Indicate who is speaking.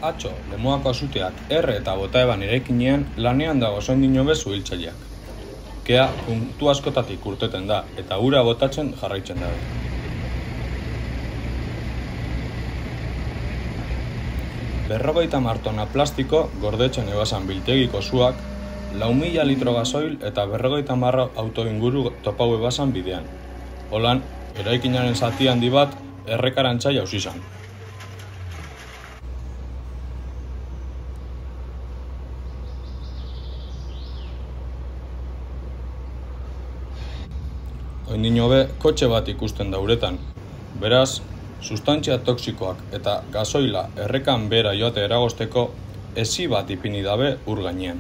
Speaker 1: Atzo, Lemoako asuteak erre eta bota eban eraikinean lanean dago soindino bezu hiltzaileak. Kea puntu askotatik urteten da eta ura botatzen jarraitzen dabe. Berrogeita martona plastiko gordetzen ebasan biltegiko zuak, 4.000 litro gasoil eta 50 auto inguru topau ebasan bidean. Holan, eraikinaren zati handi bat errekarantza jauzi zan. Oindino be, kotxe bat ikusten da uretan. Beraz, sustantzia toksikoak eta gasoila errekan bera joate eragosteko ezi bat ipini dabe ur gainean.